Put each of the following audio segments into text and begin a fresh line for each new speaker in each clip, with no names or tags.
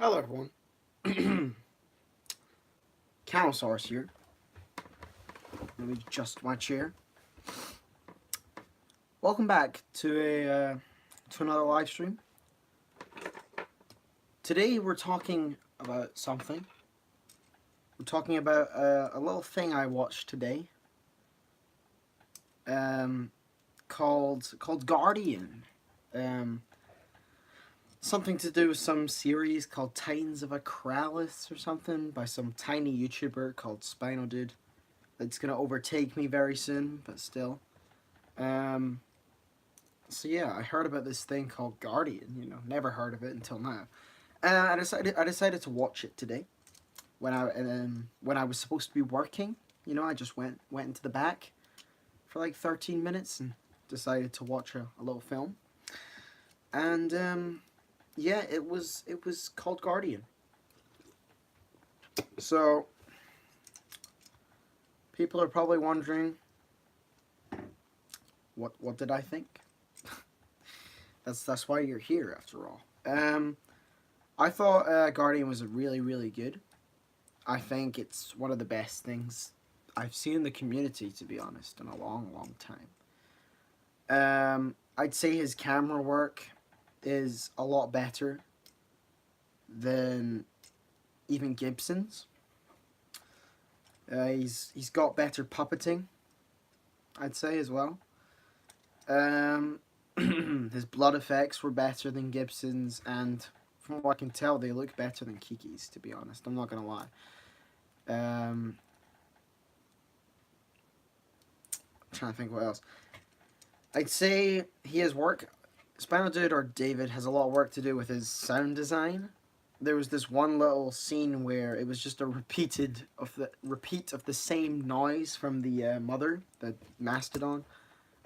Hello, everyone. Canosaurus here. Let me adjust my chair. Welcome back to another live stream. Today we're talking about something. We're talking about a little thing I watched today. Called Guardian. Something to do with some series called Titans of Akralis or something by some tiny YouTuber called Spinal Dude. It's gonna overtake me very soon, but still. So yeah, I heard about this thing called Guardian. Never heard of it until now. I decided to watch it today when I was supposed to be working. I just went into the back for like 13 minutes and decided to watch a little film. And yeah, it was called Guardian. So people are probably wondering, what did I think? That's why you're here after all. I thought Guardian was really good. I think it's one of the best things I've seen in the community, to be honest, in a long time. I'd say his camera work is a lot better than even Gibson's. He's got better puppeting, I'd say, as well. His blood effects were better than Gibson's, and from what I can tell, they look better than Kiki's, to be honest. I'm not gonna lie. I'm trying to think what else. I'd say he has work. Spinal Dude or David has a lot of work to do with his sound design. There was this one little scene where it was just a repeat of the same noise from the mother, the mastodon,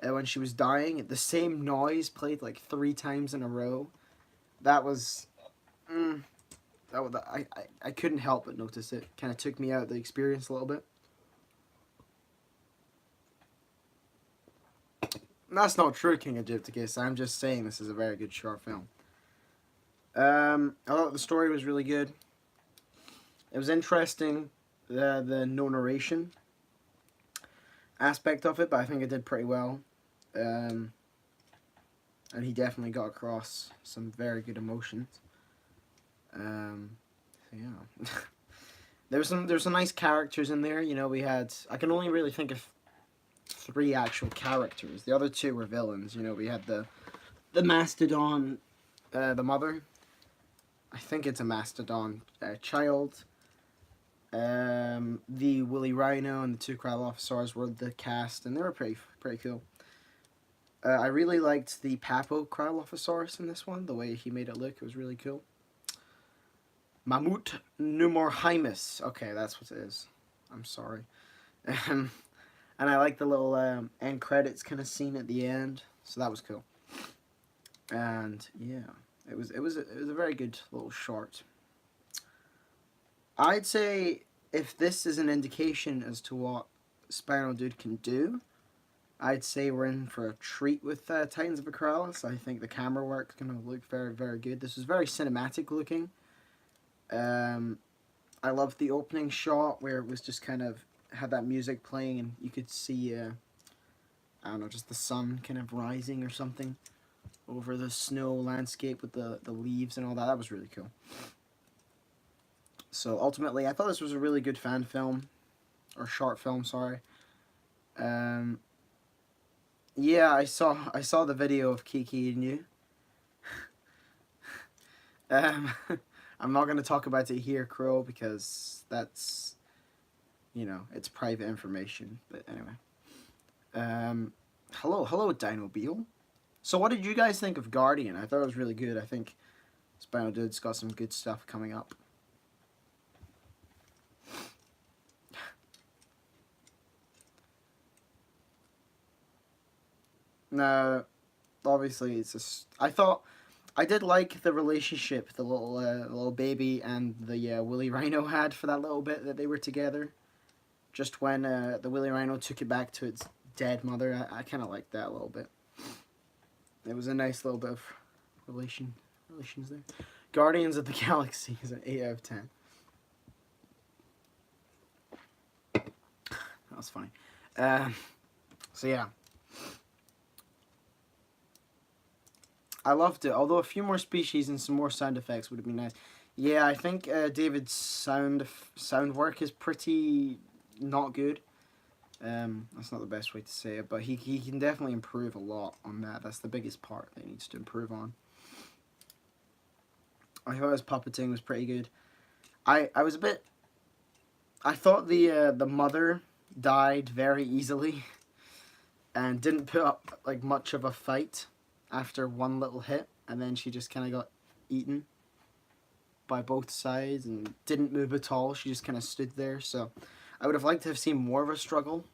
when she was dying. The same noise played like 3 times in a row. That was, I couldn't help but notice it. Kind of took me out of the experience a little bit. That's not true, King Egypticus. I'm just saying this is a very good short film. I thought the story was really good. It was interesting, the no narration aspect of it, but I think it did pretty well. And he definitely got across some very good emotions. So yeah. There's some nice characters in there. I can only really think of 3 actual characters. The other 2 were villains. We had the mastodon, the mother. I think it's a mastodon child. The Woolly Rhino and the 2 Kralophosaurs were the cast, and they were pretty cool. I really liked the Papo Kralophosaurus in this one. The way he made it look, it was really cool. Mammut Numorhymus. Okay, that's what it is. I'm sorry. And I like the little end credits kind of scene at the end, so that was cool. And yeah, it was a very good little short. I'd say if this is an indication as to what Spinal Dude can do, I'd say we're in for a treat with Titans of Akralis. I think the camera work is going to look very good. This is very cinematic looking. I loved the opening shot where it was just kind of had that music playing and you could see, I don't know, just the sun kind of rising or something over the snow landscape with the leaves and all that. That was really cool. So ultimately, I thought this was a really good fan film, or short film, sorry. Yeah, I saw the video of Kiki and you. I'm not gonna talk about it here, Crow, because that's, it's private information. But anyway, hello, Dino Beal. So what did you guys think of Guardian? I thought it was really good. I think Spinal Dude's got some good stuff coming up. No, obviously it's just. I did like the relationship the little baby and the Woolly Rhino had for that little bit that they were together. Just when the Woolly Rhino took it back to its dead mother, I kind of liked that a little bit. It was a nice little bit of relations there. Guardians of the Galaxy is an 8 out of 10. That was funny. So yeah. I loved it, although a few more species and some more sound effects would have been nice. Yeah, I think David's sound work is pretty not good. That's not the best way to say it, but he can definitely improve a lot on that. That's the biggest part that he needs to improve on. I thought his puppeting was pretty good. I was a bit... I thought the mother died very easily and didn't put up like much of a fight after one little hit, and then she just kind of got eaten by both sides and didn't move at all. She just kind of stood there. So I would have liked to have seen more of a struggle,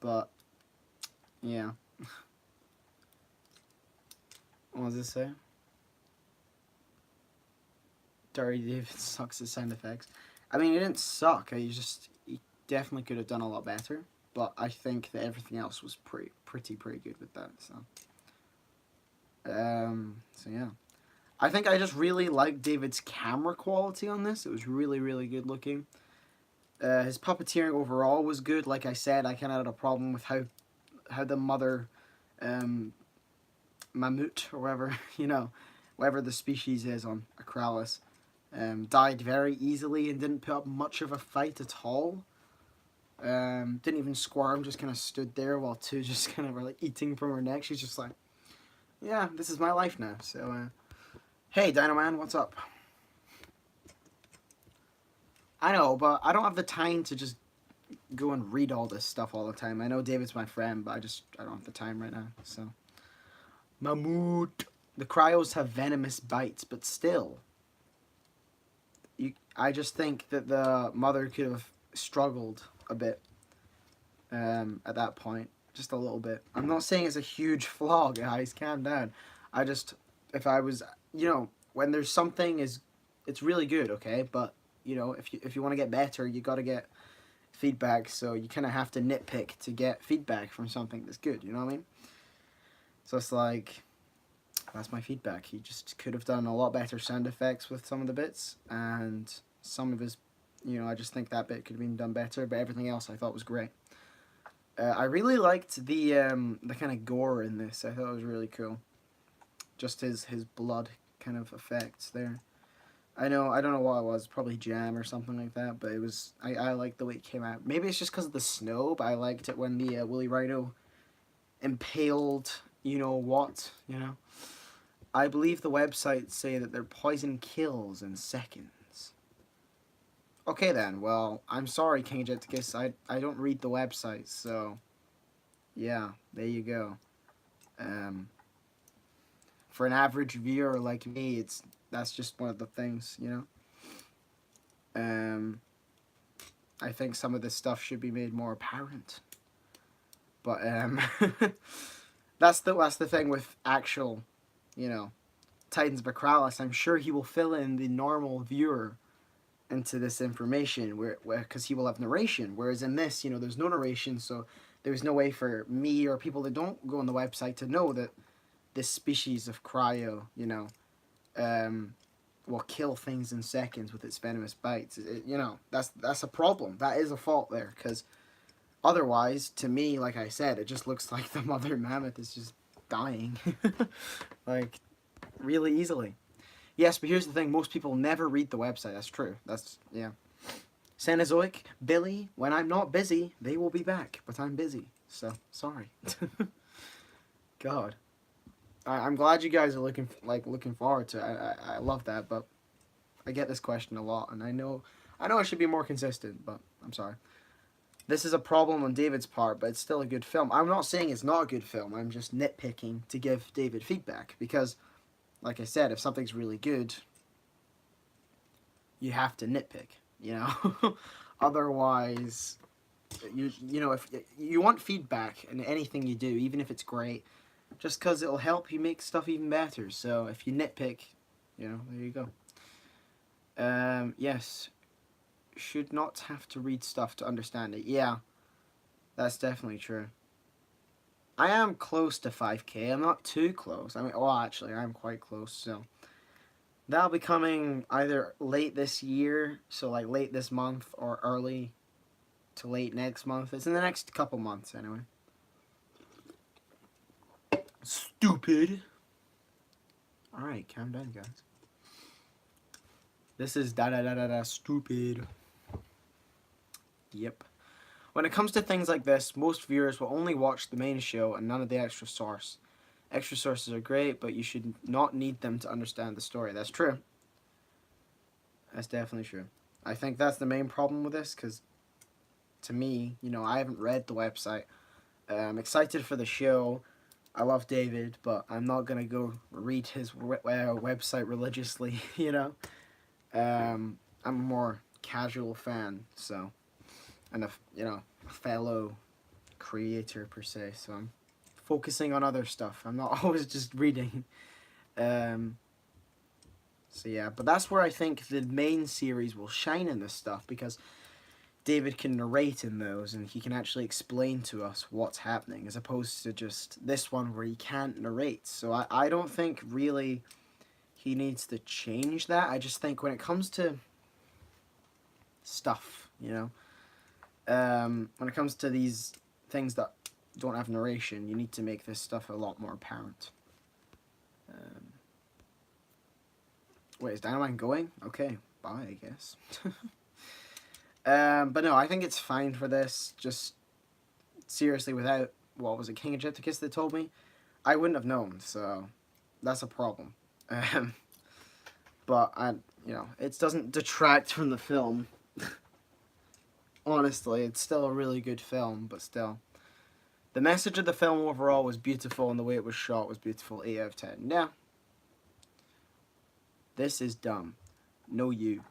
but yeah. What does it say? Dirty David sucks at sound effects. I mean, it didn't suck. He definitely could have done a lot better. But I think that everything else was pretty good with that. So yeah. I think I just really liked David's camera quality on this. It was really, really good looking. His puppeteering overall was good. Like I said, I kind of had a problem with how the mother, Mammoth or whatever, whatever the species is on Akralis, died very easily and didn't put up much of a fight at all. Didn't even squirm, just kind of stood there while two just kind of were like eating from her neck. She's just like, yeah, this is my life now. So, hey, Dino Man, what's up? I know, but I don't have the time to just go and read all this stuff all the time. I know David's my friend, but I don't have the time right now, so. Mammoth. The cryos have venomous bites, but still. I just think that the mother could have struggled a bit at that point. Just a little bit. I'm not saying it's a huge flaw, guys. Calm down. If I was, when there's something it's really good, okay? But, if you want to get better, you got to get feedback. So you kind of have to nitpick to get feedback from something that's good, you know what I mean? So it's like, that's my feedback. He just could have done a lot better sound effects with some of the bits, and some of his, I just think that bit could have been done better, but everything else I thought was great. I really liked the kind of gore in this. I thought it was really cool. Just his blood kind of effects there. I don't know what it was, probably jam or something like that, but it was, I liked the way it came out. Maybe it's just because of the snow, but I liked it when the woolly rhino impaled, what. I believe the websites say that their poison kills in seconds. Okay then, well, I'm sorry, King Jeticus, I don't read the websites, so yeah, there you go. For an average viewer like me, that's just one of the things, I think some of this stuff should be made more apparent. But that's the thing with actual, Titans of Akralis. I'm sure he will fill in the normal viewer into this information because he will have narration, whereas in this, there's no narration, so there's no way for me or people that don't go on the website to know that this species of cryo, will kill things in seconds with its venomous bites. That's a problem. That is a fault there, because otherwise, to me, like I said, it just looks like the mother mammoth is just dying, like, really easily. Yes, but here's the thing, most people never read the website. That's true. Yeah. Cenozoic, Billy, when I'm not busy, they will be back, but I'm busy, so, sorry. God. I'm glad you guys are looking forward to it. I love that, but I get this question a lot, and I know I should be more consistent, but I'm sorry. This is a problem on David's part, but it's still a good film. I'm not saying it's not a good film. I'm just nitpicking to give David feedback, because, like I said, if something's really good, you have to nitpick, Otherwise, if you want feedback in anything you do, even if it's great, just because it'll help you make stuff even better. So if you nitpick, there you go. Yes. Should not have to read stuff to understand it. Yeah, that's definitely true. I am close to 5K. I'm not too close. I mean, well, actually, I'm quite close. So that'll be coming either late this year, so like late this month, or early to late next month. It's in the next couple months, anyway. Stupid. Alright, calm down, guys. This is da stupid. Yep. When it comes to things like this, most viewers will only watch the main show and none of the extra source. Extra sources are great, but you should not need them to understand the story. That's true. That's definitely true. I think that's the main problem with this, because to me, you know, I haven't read the website. I'm excited for the show. I love David, but I'm not going to go read his website religiously, you know. I'm a more casual fan, so, and a fellow creator per se, so I'm focusing on other stuff. I'm not always just reading. So yeah, but that's where I think the main series will shine in this stuff, because David can narrate in those, and he can actually explain to us what's happening, as opposed to just this one where he can't narrate. So I don't think really he needs to change that. I just think when it comes to stuff, you know, when it comes to these things that don't have narration, you need to make this stuff a lot more apparent. Wait, is Dynamite going? Okay, bye, I guess. But no, I think it's fine for this. Just seriously, without, what was it, King Egypticus that told me? I wouldn't have known, so that's a problem. But it doesn't detract from the film. Honestly, it's still a really good film, but still. The message of the film overall was beautiful, and the way it was shot was beautiful. 8 out of 10. Yeah. This is dumb. No you.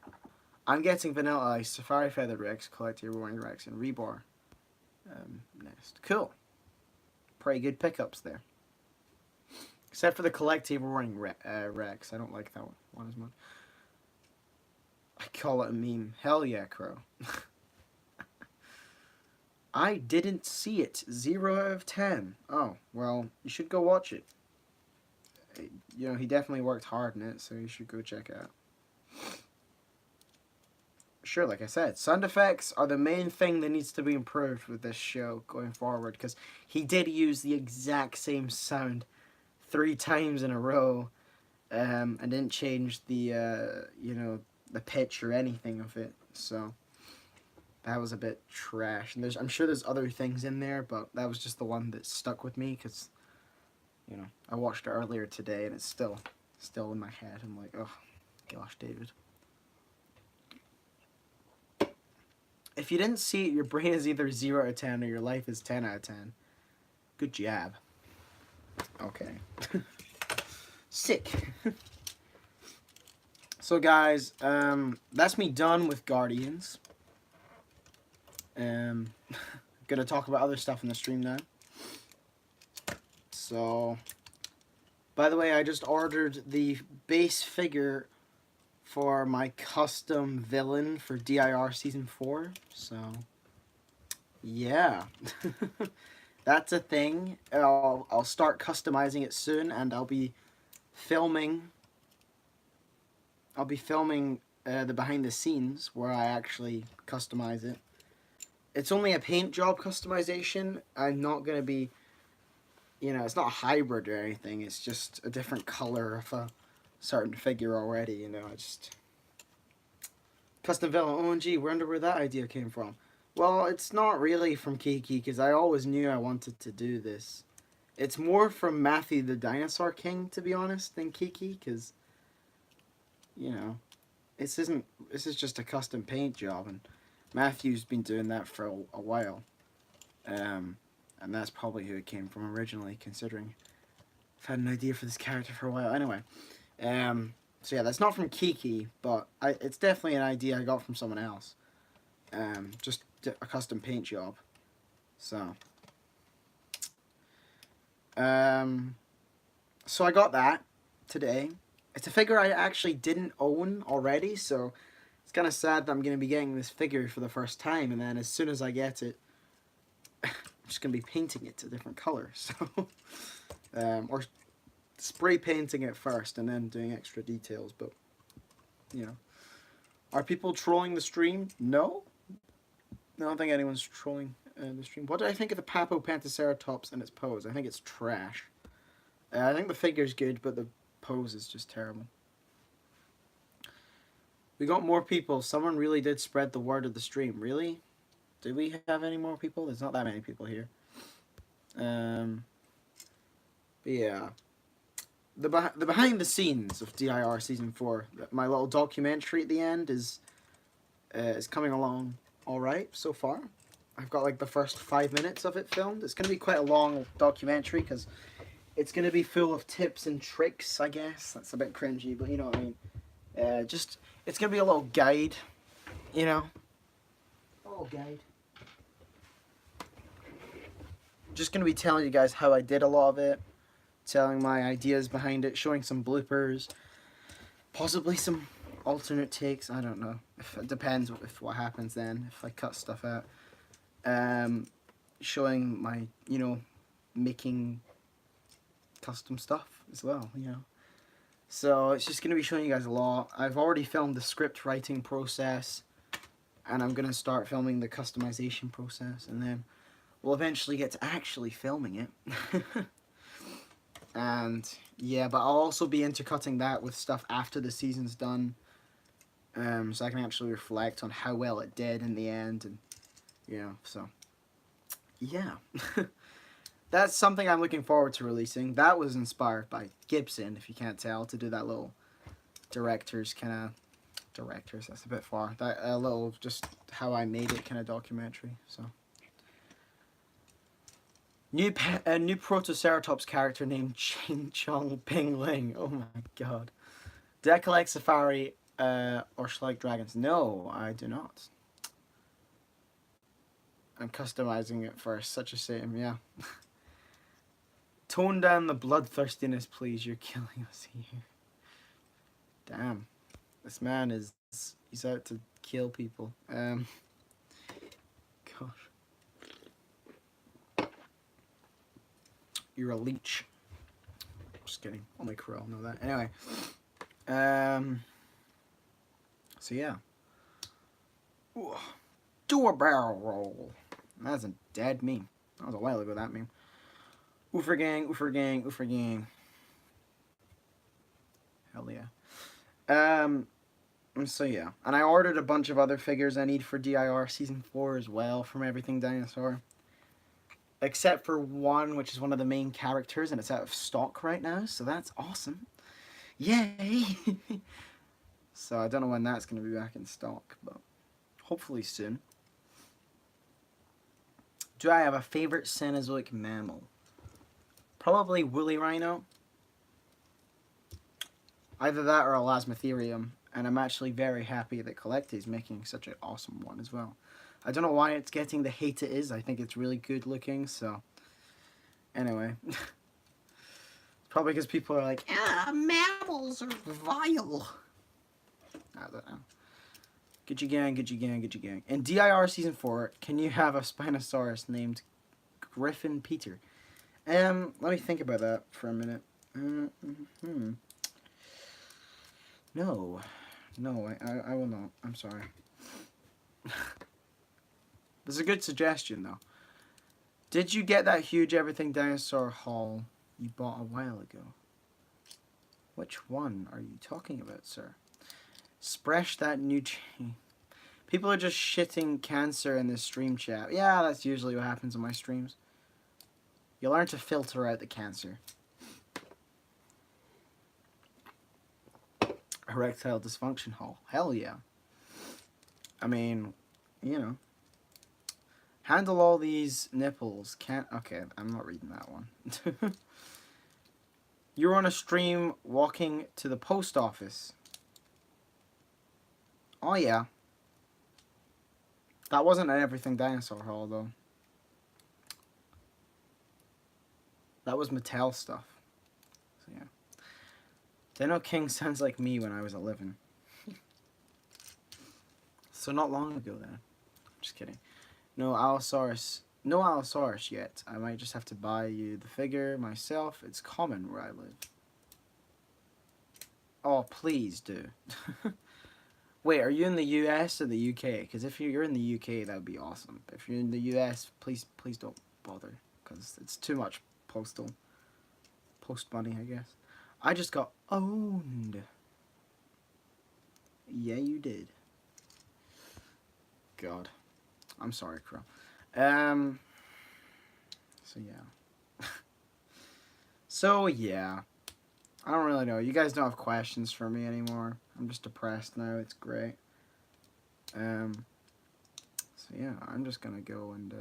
I'm getting Vanilla Ice, Safari Feather Rex, Collective Roaring Rex, and Rebar next. Cool. Pretty good pickups there. Except for the Collective Roaring Rex. I don't like that one as much. I call it a meme. Hell yeah, Crow. I didn't see it. 0 out of 10. Oh, well, you should go watch it. You know, he definitely worked hard in it, so you should go check it out. Sure, like I said, sound effects are the main thing that needs to be improved with this show going forward, because he did use the exact same sound 3 times in a row, and didn't change the, the pitch or anything of it, so that was a bit trash. And I'm sure there's other things in there, but that was just the one that stuck with me, because, you know, I watched it earlier today, and it's still in my head. I'm like, oh, gosh, David. If you didn't see it, your brain is either 0 out of 10 or your life is 10 out of 10. Good jab. Okay. Sick. So guys, that's me done with Guardians. Gonna talk about other stuff in the stream now. So, by the way, I just ordered the base figure for my custom villain for DIR Season 4, so, yeah. That's a thing. I'll start customizing it soon, and I'll be filming the behind the scenes where I actually customize it. It's only a paint job customization. I'm not going to be, it's not a hybrid or anything. It's just a different color of a certain figure already, I just... Custom villain, OMG, wonder where that idea came from. Well, it's not really from Kiki, because I always knew I wanted to do this. It's more from Matthew the Dinosaur King, to be honest, than Kiki, because, this is just a custom paint job, and Matthew's been doing that for a while. And that's probably who it came from originally, considering I've had an idea for this character for a while. Anyway, so yeah, that's not from Kiki, but it's definitely an idea I got from someone else. Just a custom paint job. So, so I got that today. It's a figure I actually didn't own already, so it's kind of sad that I'm going to be getting this figure for the first time, and then as soon as I get it, just going to be painting it to different colors. So, or spray painting it first and then doing extra details. But, you know. Are people trolling the stream? No. I don't think anyone's trolling the stream. What do I think of the Papo Pentaceratops and its pose? I think it's trash. I think the figure's good, but the pose is just terrible. We got more people. Someone really did spread the word of the stream. Really? Do we have any more people? There's not that many people here. But yeah. The behind the scenes of DIR Season 4, my little documentary at the end is coming along alright so far. I've got like the first 5 minutes of it filmed. It's going to be quite a long documentary because it's going to be full of tips and tricks, I guess. That's a bit cringy, but you know what I mean. It's going to be a little guide, you know. A little guide. Just going to be telling you guys how I did a lot of it. Telling my ideas behind it. Showing some bloopers. Possibly some alternate takes. I don't know. It depends if what happens then. If I cut stuff out. Showing my, you know, making custom stuff as well, you know. So it's just going to be showing you guys a lot. I've already filmed the script writing process, and I'm going to start filming the customization process, and then we'll eventually get to actually filming it. And yeah, but I'll also be intercutting that with stuff after the season's done, so I can actually reflect on how well it did in the end, and you know, so yeah. That's something I'm looking forward to releasing. That was inspired by Gibson, if you can't tell, to do that little director's kind of... Directors, that's a bit far. That a little, just how I made it kind of documentary, so... New Protoceratops character named Ching Chong Ping Ling. Oh my god. Do I collect Safari or Schleich Dragons? No, I do not. I'm customizing it for such a shame, yeah. Tone down the bloodthirstiness, please. You're killing us here. Damn. This man is... he's out to kill people. Gosh. You're a leech. Just kidding. Only Corel know that. Anyway. So yeah. Ooh. Do a barrel roll. That's a dead meme. That was a while ago, that meme. Oofer gang, oofer gang, oofer gang. Hell yeah. So yeah. And I ordered a bunch of other figures I need for DIR Season 4 as well from Everything Dinosaur. Except for one, which is one of the main characters, and it's out of stock right now, so that's awesome. Yay! So I don't know when that's going to be back in stock, but hopefully soon. Do I have a favorite Cenozoic mammal? Probably woolly rhino. Either that or Elasmotherium, and I'm actually very happy that Collecti is making such an awesome one as well. I don't know why it's getting the hate it is. I think it's really good looking, so... Anyway. It's probably because people are like, ah, mammals are vile. I don't know. Get your gang, get your gang, get your gang. In DIR Season 4, can you have a Spinosaurus named Griffin Peter? Let me think about that for a minute. No. No, I will not. I'm sorry. That's a good suggestion, though. Did you get that huge Everything Dinosaur haul you bought a while ago? Which one are you talking about, sir? Spresh that new chain. People are just shitting cancer in this stream chat. Yeah, that's usually what happens on my streams. You learn to filter out the cancer. Erectile dysfunction haul. Hell yeah. I mean, you know. Handle all these nipples. Can't... Okay, I'm not reading that one. You're on a stream walking to the post office. Oh, yeah. That wasn't an Everything Dinosaur haul, though. That was Mattel stuff. So, yeah. Dino King sounds like me when I was 11. So not long ago, then. Just kidding. No, Allosaurus. No Allosaurus yet. I might just have to buy you the figure myself. It's common where I live. Oh, please do. Wait, are you in the US or the UK? Because if you're in the UK, that would be awesome. If you're in the US, please don't bother. Because it's too much post money, I guess. I just got owned. Yeah, you did. God. I'm sorry, Crow. So yeah. So yeah. I don't really know. You guys don't have questions for me anymore. I'm just depressed now. It's great. So yeah, I'm just gonna go and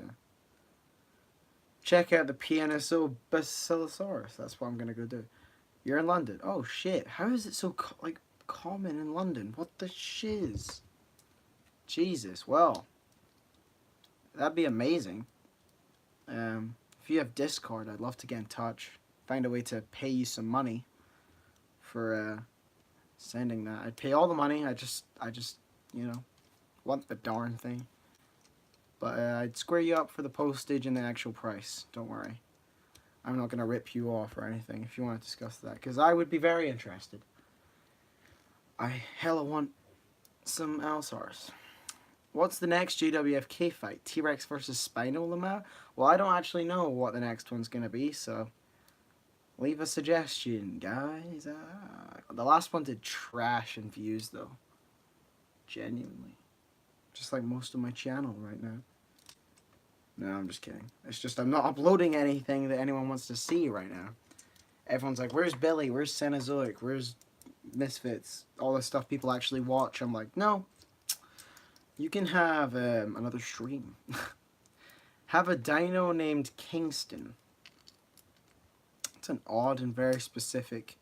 check out the PNSO Basilosaurus. That's what I'm gonna go do. You're in London. Oh shit! How is it so common in London? What the shiz? Jesus. Well, that'd be amazing. If you have Discord, I'd love to get in touch. Find a way to pay you some money for sending that. I'd pay all the money. I just you know want the darn thing. But I'd square you up for the postage and the actual price. Don't worry. I'm not going to rip you off or anything if you want to discuss that. Because I would be very interested. I hella want some Allosaurus. What's the next GWFK fight? T-Rex versus Spino-Lama? Well, I don't actually know what the next one's going to be, so leave a suggestion, guys. The last one did trash in views, though. Genuinely. Just like most of my channel right now. No, I'm just kidding. It's just I'm not uploading anything that anyone wants to see right now. Everyone's like, where's Billy? Where's Cenozoic? Where's Misfits? All the stuff people actually watch. I'm like, no. You can have another stream. Have a dino named Kingston. It's an odd and very specific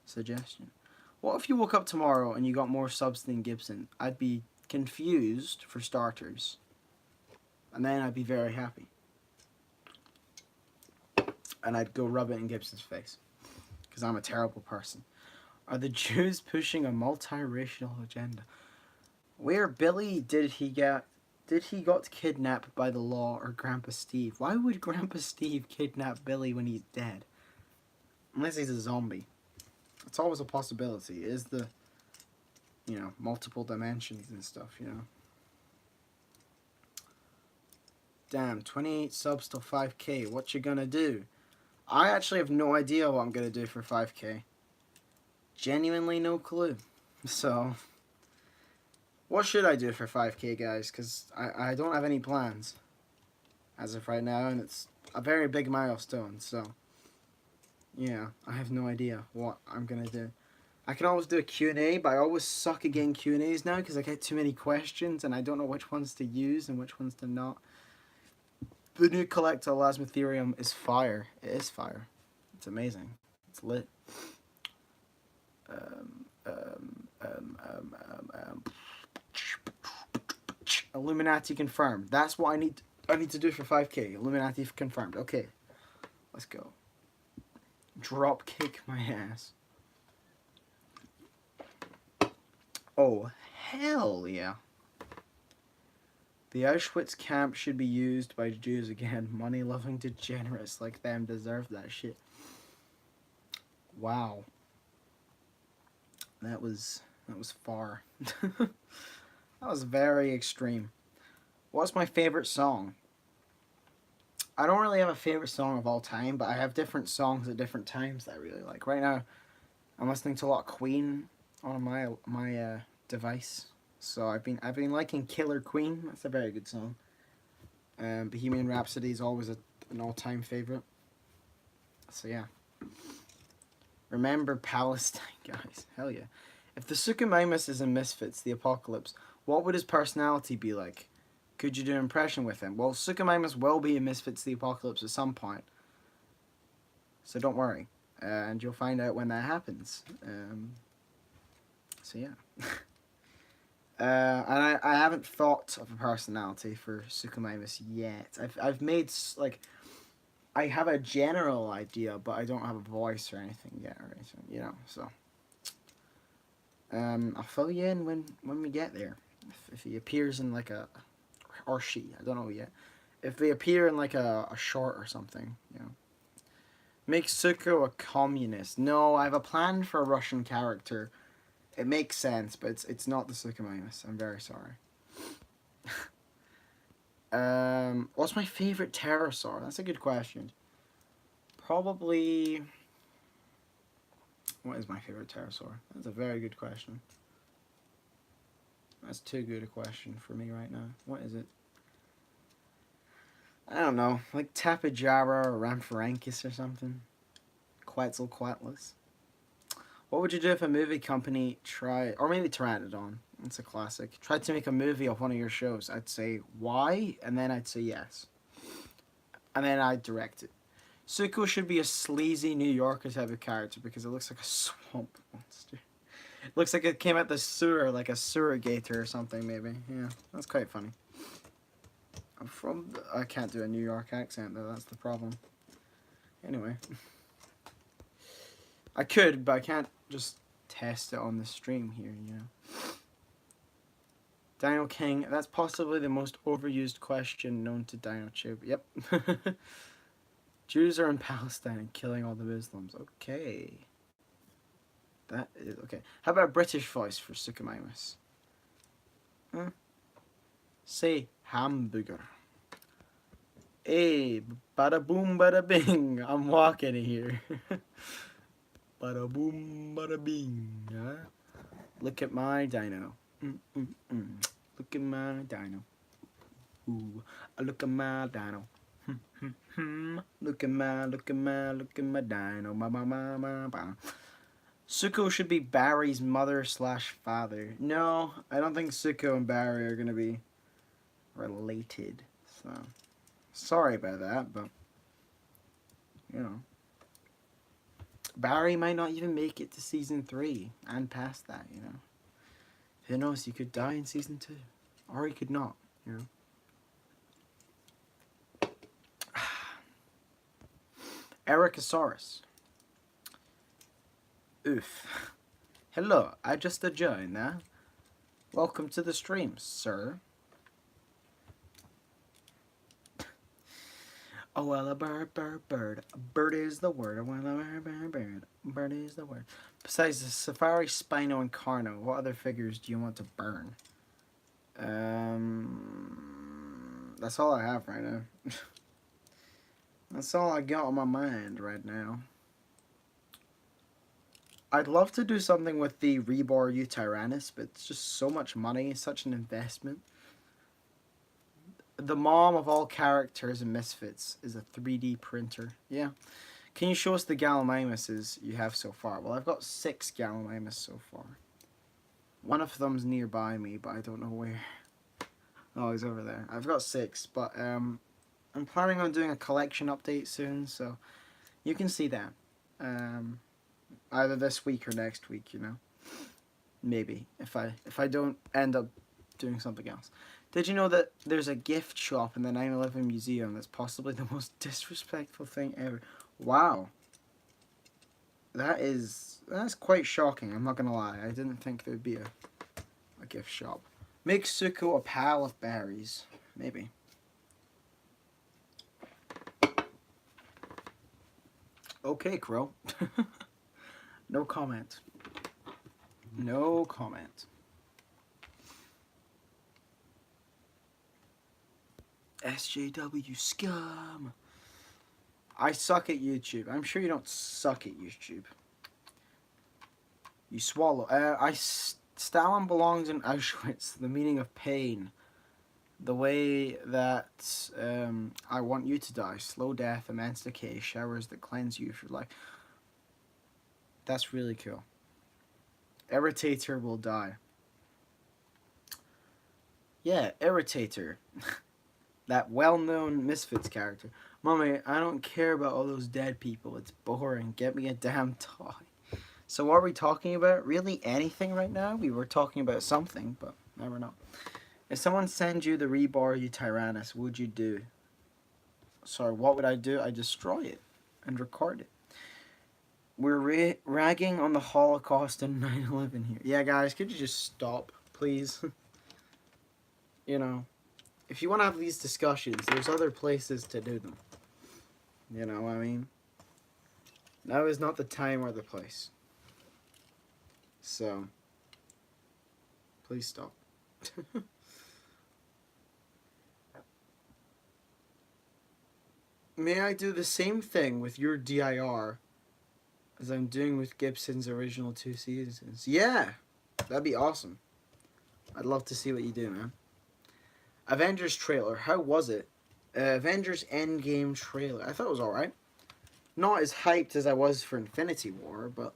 suggestion. What if you woke up tomorrow and you got more subs than Gibson? I'd be confused, for starters. And then I'd be very happy. And I'd go rub it in Gibson's face. Because I'm a terrible person. Are the Jews pushing a multiracial agenda? Where Billy did he got kidnapped by the law or Grandpa Steve? Why would Grandpa Steve kidnap Billy when he's dead? Unless he's a zombie. It's always a possibility. It is the, multiple dimensions and stuff, Damn, 28 subs till 5k. What you gonna do? I actually have no idea what I'm gonna do for 5k. Genuinely no clue. So, what should I do for 5k, guys? Because I don't have any plans as of right now, and it's a very big milestone, so yeah, I have no idea what I'm gonna do. I can always do a Q&A, but I always suck at getting Q&As now because I get too many questions and I don't know which ones to use and which ones to not. The new collector Elasmotherium is fire. It is fire. It's amazing. It's lit. Illuminati confirmed. That's what I need to do for 5k. Illuminati confirmed. Okay. Let's go. Drop kick my ass. Oh, hell yeah. The Auschwitz camp should be used by Jews again. Money-loving degenerates like them deserve that shit. Wow. That was far. That was very extreme. What's my favorite song? I don't really have a favorite song of all time, but I have different songs at different times that I really like. Right now, I'm listening to a lot of Queen on my device. So I've been liking Killer Queen. That's a very good song. Bohemian Rhapsody is always an all-time favorite. So yeah. Remember Palestine, guys. Hell yeah. If the Suchomimus is in Misfits, the Apocalypse, what would his personality be like? Could you do an impression with him? Well, Suchomimus will be in Misfits, the Apocalypse at some point. So don't worry. And you'll find out when that happens. So yeah. And I haven't thought of a personality for Suchomimus yet. I've made, like, I have a general idea, but I don't have a voice or anything yet, or anything, so. I'll fill you in when we get there. If he appears in, like, or she, I don't know yet, If they appear in like a short or something, you know. Make Suko a communist. No, I have a plan for a Russian character. It makes sense, but it's not the Suchomimus. I'm very sorry. What's my favorite pterosaur? That's a good question. Probably. What is my favorite pterosaur? That's a very good question. That's too good a question for me right now. What is it? I don't know. Like Tapejara or Rhamphorhynchus or something. Quetzalcoatlus. What would you do if a movie company tried, or maybe Pteranodon, it's a classic, tried to make a movie of one of your shows? I'd say, why? And then I'd say yes. And then I'd direct it. Suko should be a sleazy New Yorker type of character because it looks like a swamp monster. It looks like it came out the sewer, like a sewer gator or something, maybe. Yeah, that's quite funny. I can't do a New York accent, though, that's the problem. Anyway. I could, but I can't just test it on the stream here, you know. Dino King, that's possibly the most overused question known to DinoTube. Yep. Jews are in Palestine and killing all the Muslims. Okay. That is okay. How about a British voice for Suchomimus? Huh? Say hamburger. Hey, bada boom, bada bing. I'm walking here. Bada boom, bada bing. Huh? Look at my dino. Look at my dino. Ooh, look at my dino. Look at my dino. Suko should be Barry's mother/father. No, I don't think Suko and Barry are gonna be related. So, sorry about that, but you know. Barry might not even make it to season 3 and past that, you know. Who knows, he could die in season 2. Or he could not, you know. Ericosaurus. Oof. Hello, I just joined, huh? Welcome to the stream, sir. Oh, well, a bird, bird, bird. A bird is the word. Oh, well, a bird, bird, bird. Bird is the word. Besides the Safari, Spino, and Carno, what other figures do you want to burn? That's all I have right now. That's all I got on my mind right now. I'd love to do something with the Rebar Tyrannus, but it's just so much money, such an investment. The mom of all characters and misfits is a 3D printer. Yeah. Can you show us the Gallimimuses you have so far? Well, I've got 6 Gallimimus so far. One of them's nearby me, but I don't know where. Oh, he's over there. I've got 6, but I'm planning on doing a collection update soon, so you can see that. Either this week or next week, you know. Maybe, if I don't end up doing something else. Did you know that there's a gift shop in the 9/11 Museum that's possibly the most disrespectful thing ever? Wow. That's quite shocking, I'm not gonna lie. I didn't think there'd be a gift shop. Make Suko a pile of berries. Maybe. Okay, Crow. No comment. No comment. SJW scum. I suck at YouTube. I'm sure you don't suck at YouTube. You swallow. Stalin belongs in Auschwitz. The meaning of pain. The way that I want you to die. Slow death, immense decay, showers that cleanse you for life. That's really cool. Irritator will die. Yeah, Irritator. That well-known Misfits character. Mommy, I don't care about all those dead people. It's boring. Get me a damn toy. So what are we talking about? Really anything right now? We were talking about something, but now we're not. If someone sends you the Rebar Tyrannus, what would you do? Sorry, what would I do? I destroy it and record it. We're ragging on the Holocaust and 9/11 here. Yeah, guys, could you just stop, please? You know, if you want to have these discussions, there's other places to do them. You know what I mean? Now is not the time or the place. So, please stop. May I do the same thing with your DIR as I'm doing with Gibson's original 2 seasons? Yeah, that'd be awesome. I'd love to see what you do, man. Avengers trailer, how was it? Avengers Endgame trailer, I thought it was alright. Not as hyped as I was for Infinity War, but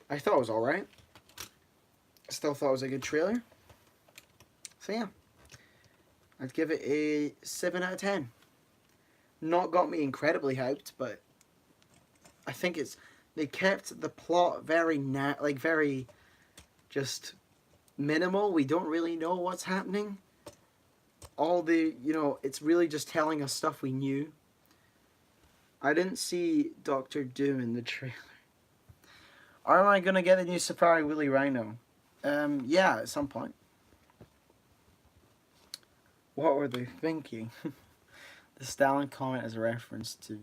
I thought it was alright. Still thought it was a good trailer. So yeah, I'd give it a 7 out of 10. Not got me incredibly hyped, but I think they kept the plot very very just minimal. We don't really know what's happening. All the, it's really just telling us stuff we knew. I didn't see Doctor Doom in the trailer. Am I gonna get the new Safari Wheelie Rhino? Yeah, at some point. What were they thinking? The Stalin comment is a reference to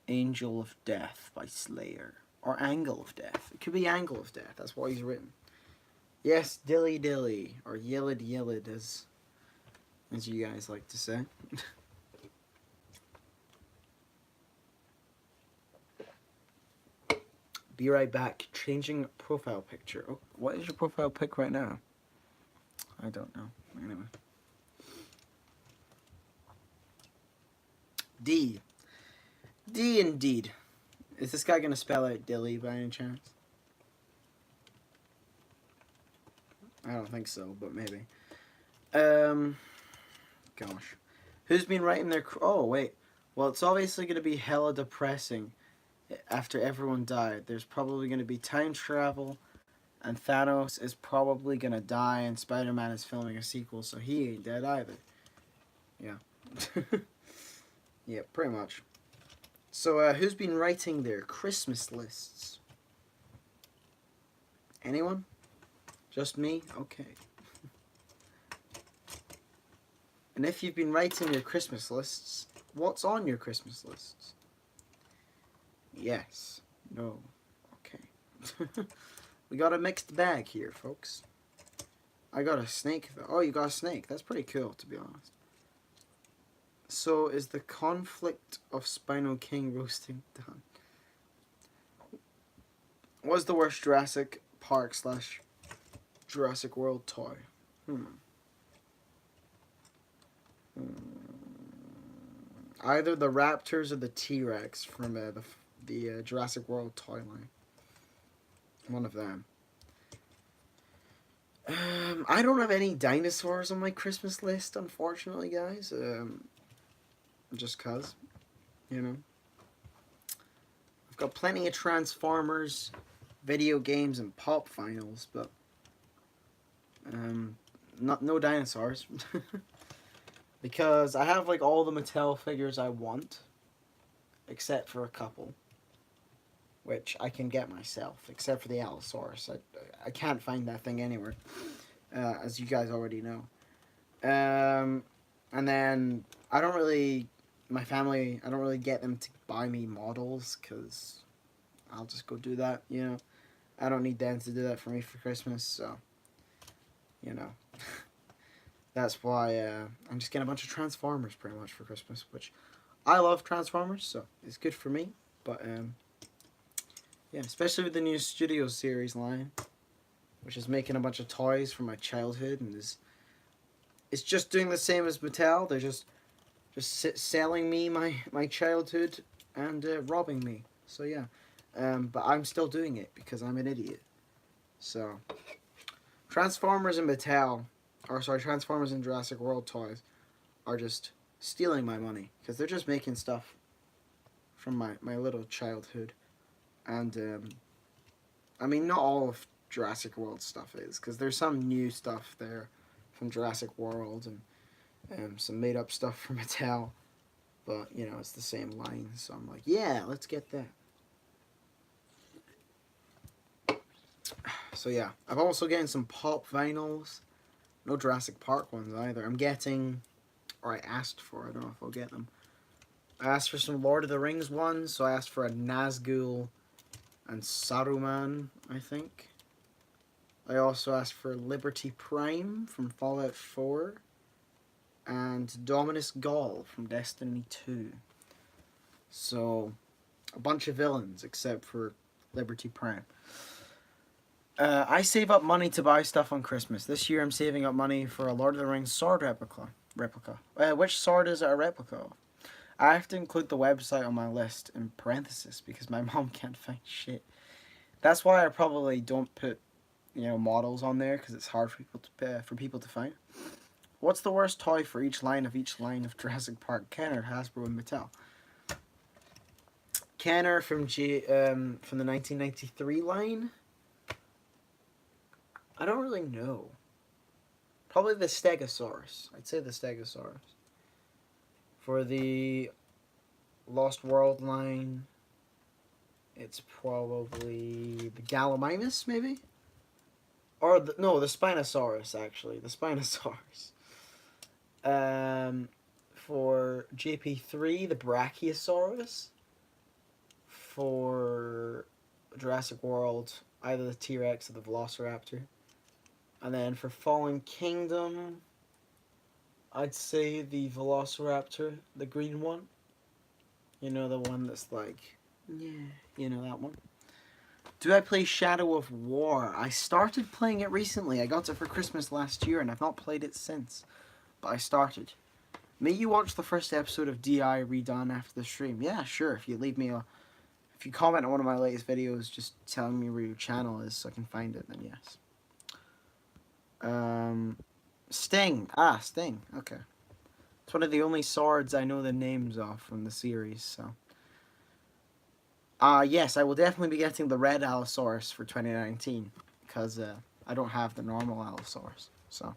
Angel of Death by Slayer. Or Angle of Death. It could be Angle of Death. That's what he's written. Yes, Dilly Dilly. Or Yillid Yillid, as you guys like to say. Be right back. Changing profile picture. Oh, what is your profile pic right now? I don't know. Anyway. D. D indeed. Is this guy gonna spell out Dilly by any chance? I don't think so, but maybe. Gosh. Who's been writing their... Oh, wait. Well, it's obviously gonna be hella depressing after everyone died. There's probably gonna be time travel, and Thanos is probably gonna die, and Spider-Man is filming a sequel, so he ain't dead either. Yeah. Yeah, pretty much. So, who's been writing their Christmas lists? Anyone? Just me? Okay. And if you've been writing your Christmas lists, what's on your Christmas lists? Yes. No. Okay. We got a mixed bag here, folks. I got a snake, though. Oh, you got a snake. That's pretty cool, to be honest. So, is the conflict of Spinal King roasting done? Was the worst Jurassic Park / Jurassic World toy? Either the Raptors or the T-Rex from the Jurassic World toy line. One of them. I don't have any dinosaurs on my Christmas list, unfortunately, guys. Just cause, I've got plenty of Transformers, video games, and pop finals, but no dinosaurs. Because I have like all the Mattel figures I want, except for a couple, which I can get myself, except for the Allosaurus. I can't find that thing anywhere, as you guys already know. And then I don't really get them to buy me models, because I'll just go do that, I don't need them to do that for me for Christmas, so, that's why I'm just getting a bunch of Transformers pretty much for Christmas, which I love Transformers, so it's good for me, but, yeah, especially with the new Studio Series line, which is making a bunch of toys from my childhood, and it's just doing the same as Mattel. They're just selling me my childhood and robbing me. So yeah, but I'm still doing it because I'm an idiot. So Transformers and Transformers and Jurassic World toys are just stealing my money because they're just making stuff from my little childhood. And I mean, not all of Jurassic World stuff is, because there's some new stuff there from Jurassic World and some made up stuff from Mattel, but it's the same line, so I'm like, yeah, let's get that. So yeah, I'm also getting some pop vinyls, no Jurassic Park ones either. I'm getting or I asked for. I don't know if I'll get them. I asked for some Lord of the Rings ones, so I asked for a Nazgul and Saruman, I think. I also asked for Liberty Prime from Fallout 4 and Dominus Gall from Destiny 2. So, a bunch of villains except for Liberty Prime. I save up money to buy stuff on Christmas. This year I'm saving up money for a Lord of the Rings sword replica. Which sword is it a replica of? I have to include the website on my list in parentheses because my mom can't find shit. That's why I probably don't put, models on there, because it's hard for people to find. What's the worst toy for each line of Jurassic Park? Kenner, Hasbro, and Mattel. Kenner from the 1993 line. I don't really know. Probably the Stegosaurus. I'd say the Stegosaurus. For the Lost World line, it's probably the Gallimimus, maybe? Or, the Spinosaurus, actually. The Spinosaurus. For JP3, the Brachiosaurus. For Jurassic World, either the T-Rex or the Velociraptor. And then for Fallen Kingdom, I'd say the Velociraptor, the green one. The one that's like, that one. Do I play Shadow of War? I started playing it recently. I got it for Christmas last year and I've not played it since. But I started. May you watch the first episode of DI redone after the stream? Yeah, sure. If you if you comment on one of my latest videos just telling me where your channel is so I can find it, then yes. Sting. Sting. Okay. It's one of the only swords I know the names of from the series, so. Yes, I will definitely be getting the red Allosaurus for 2019, because I don't have the normal Allosaurus, so.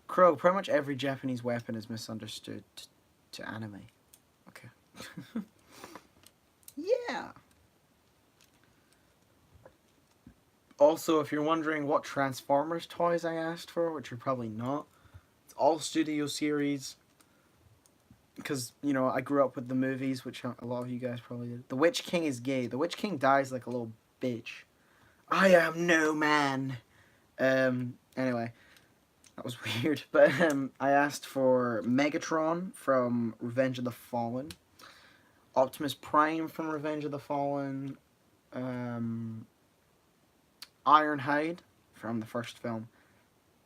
Crow, pretty much every Japanese weapon is misunderstood to anime. Okay. Yeah! Also, if you're wondering what Transformers toys I asked for, which you're probably not, it's all Studio Series. Because, I grew up with the movies, which a lot of you guys probably did. The Witch King is gay. The Witch King dies like a little bitch. I am no man. Anyway, that was weird. But I asked for Megatron from Revenge of the Fallen. Optimus Prime from Revenge of the Fallen. Ironhide from the first film.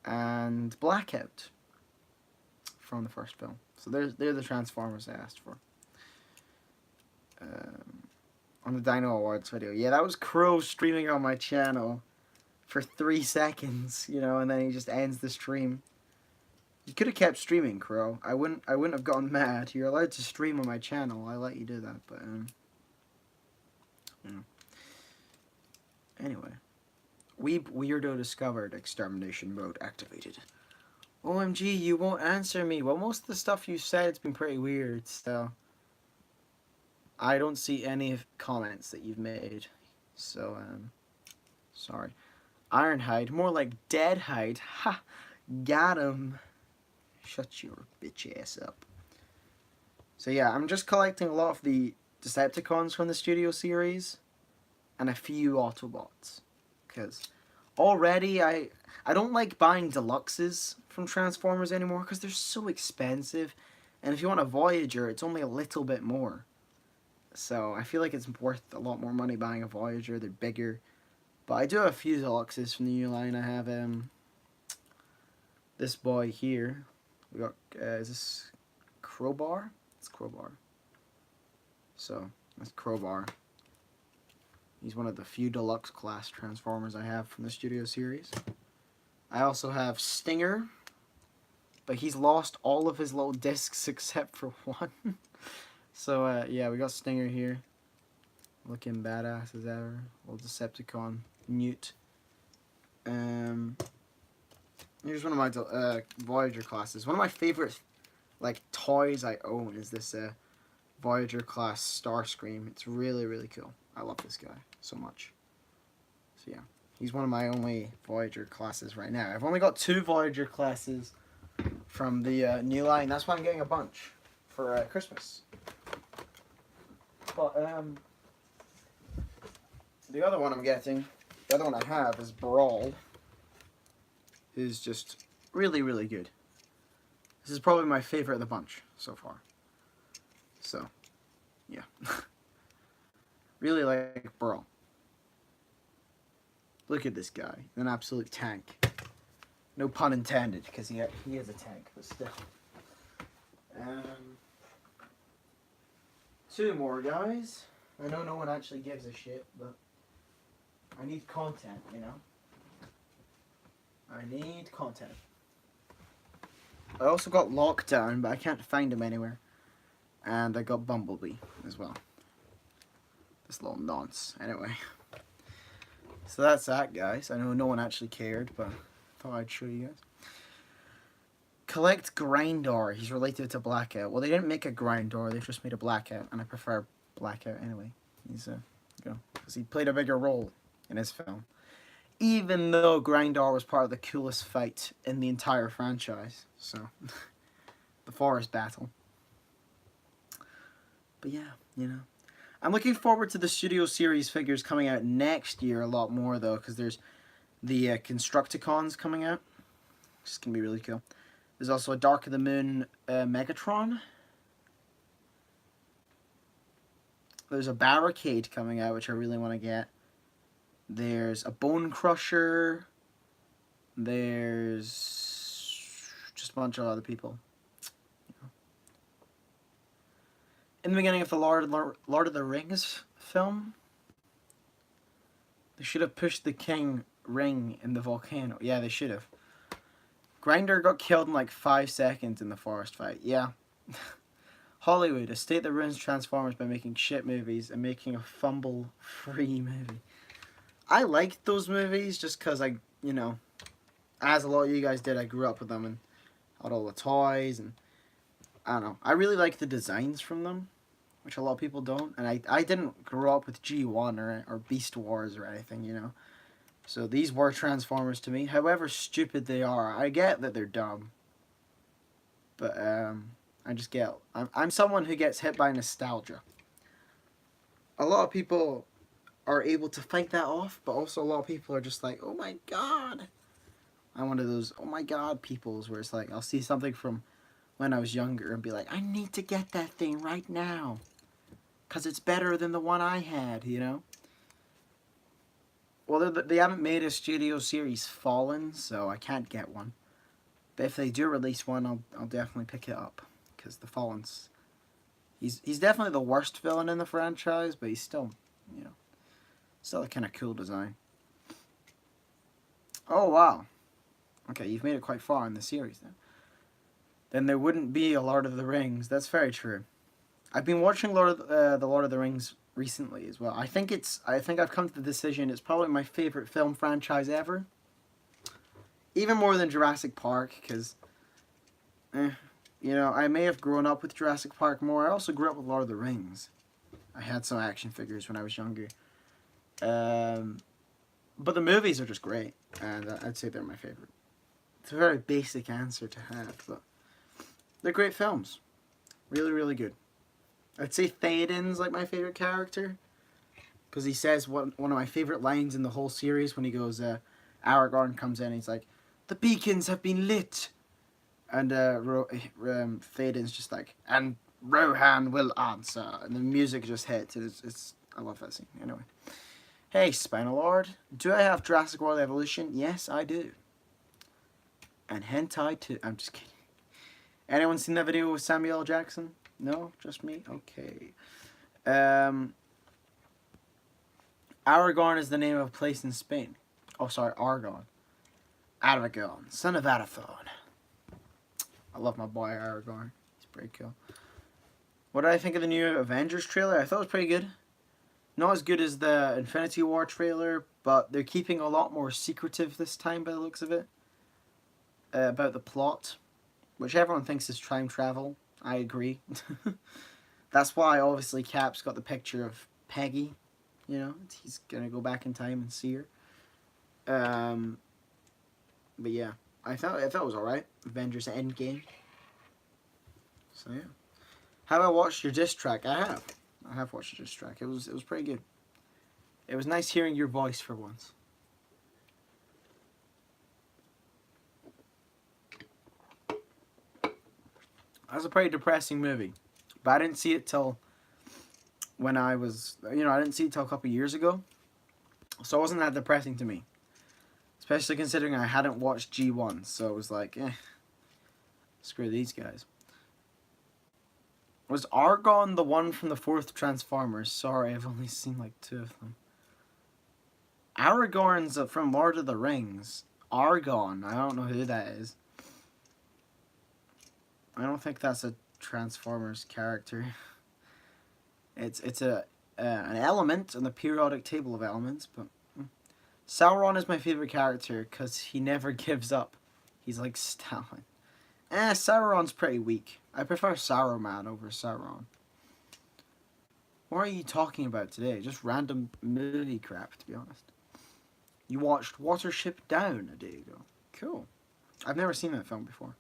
And Blackout from the first film. So they're the Transformers I asked for. On the Dino Awards video. Yeah, that was Crow streaming on my channel for 3 seconds, and then he just ends the stream. You could have kept streaming, Crow. I wouldn't have gotten mad. You're allowed to stream on my channel. I let you do that, but Anyway. Weirdo discovered. Extermination mode activated. OMG, you won't answer me. Well, most of the stuff you said has been pretty weird, so. I don't see any comments that you've made. So, sorry. Ironhide, more like Deadhide. Ha! Got him. Shut your bitch ass up. So yeah, I'm just collecting a lot of the Decepticons from the Studio Series. And a few Autobots. Because already I don't like buying deluxes from Transformers anymore because they're so expensive. And if you want a Voyager, it's only a little bit more. So I feel like it's worth a lot more money buying a Voyager. They're bigger. But I do have a few deluxes from the new line. I have this boy here. We got is this Crowbar? It's Crowbar. So that's Crowbar. He's one of the few deluxe class Transformers I have from the Studio Series. I also have Stinger, but he's lost all of his little discs except for one. So yeah, we got Stinger here, looking badass as ever. Little Decepticon, Newt. Here's one of my Voyager classes. One of my favorite toys I own is this Voyager class Starscream. It's really, really cool. I love this guy so much. So yeah, he's one of my only Voyager classes right now. I've only got 2 Voyager classes from the new line. That's why I'm getting a bunch for Christmas. But the other one I'm getting, the other one I have is Brawl. Is just really, really good. This is probably my favorite of the bunch so far. So, yeah. Really like Brawl. Look at this guy. An absolute tank. No pun intended, because he is a tank, but still. Two more guys. I know no one actually gives a shit, but I need content, you know? I need content. I also got Lockdown, but I can't find him anywhere. And I got Bumblebee as well. This little nonce. Anyway. So that's that, guys. I know no one actually cared, but I thought I'd show you guys. Collect Grindor. He's related to Blackout. Well, they didn't make a Grindor. They just made a Blackout, and I prefer Blackout anyway. He's because he played a bigger role in his film. Even though Grindor was part of the coolest fight in the entire franchise. So, the forest battle. But yeah, you know. I'm looking forward to the Studio Series figures coming out next year a lot more, though, because there's the Constructicons coming out. Which is going to be really cool. There's also a Dark of the Moon Megatron. There's a Barricade coming out, which I really want to get. There's a Bone Crusher. There's just a bunch of other people. In the beginning of the Lord of the Rings film, they should have pushed the king ring in the volcano. Yeah, they should have. Grindor got killed in like 5 seconds in the forest fight. Yeah. Hollywood, a state that ruins Transformers by making shit movies and making a fumble-free movie. I liked those movies just because I, you know, as a lot of you guys did, I grew up with them and had all the toys and I don't know. I really like the designs from them, which a lot of people don't. And I didn't grow up with G1 or Beast Wars or anything, you know. So these were Transformers to me. However stupid they are, I get that they're dumb. But I just get... I'm someone who gets hit by nostalgia. A lot of people are able to fight that off, but also a lot of people are just like, oh my god. I'm one of those oh my god peoples where it's like, I'll see something from when I was younger and be like, I need to get that thing right now. Because it's better than the one I had, you know? Well, they haven't made a Studio Series Fallen, so I can't get one. But if they do release one, I'll definitely pick it up. Because the Fallen's... He's definitely the worst villain in the franchise, but he's still, you know... Still a kind of cool design. Oh, wow. Okay, you've made it quite far in the series, then. Then there wouldn't be a Lord of the Rings. That's very true. I've been watching the Lord of the Rings recently as well. I think I've come to the decision it's probably my favorite film franchise ever. Even more than Jurassic Park, because, you know, I may have grown up with Jurassic Park more. I also grew up with Lord of the Rings. I had some action figures when I was younger. But the movies are just great, and I'd say they're my favorite. It's a very basic answer to have, but they're great films. Really, really good. I'd say Theoden's like my favorite character, because he says one of my favorite lines in the whole series when he goes, Aragorn comes in and he's like, the beacons have been lit, and Theoden's just like, and Rohan will answer, and the music just hits, and it's I love that scene. Anyway. Hey, Spinalord, do I have Jurassic World Evolution? Yes, I do. And hentai too. I'm just kidding. Anyone seen that video with Samuel L. Jackson? No? Just me? Okay. Aragorn is the name of a place in Spain. Oh, sorry, Argon. Aragorn, son of Arathorn. I love my boy Aragorn. He's pretty cool. What did I think of the new Avengers trailer? I thought it was pretty good. Not as good as the Infinity War trailer, but they're keeping a lot more secretive this time by the looks of it. About the plot, which everyone thinks is time travel. I agree. That's why, obviously, Cap's got the picture of Peggy. You know, he's going to go back in time and see her. But yeah, I thought it was alright. Avengers Endgame. So yeah. Have I watched your diss track? I have. I have watched your diss track. It was pretty good. It was nice hearing your voice for once. That was a pretty depressing movie. But I didn't see it till when I was, I didn't see it till a couple years ago. So it wasn't that depressing to me. Especially considering I hadn't watched G1. So it was like, screw these guys. Was Argon the one from the fourth Transformers? Sorry, I've only seen like 2 of them. Aragorn's from Lord of the Rings. Argon, I don't know who that is. I don't think that's a Transformers character. It's an element in the periodic table of elements, but Sauron is my favorite character because he never gives up. He's like Stalin. Sauron's pretty weak. I prefer Saruman over Sauron. What are you talking about today? Just random movie crap, to be honest. You watched Watership Down a day ago. Cool. I've never seen that film before.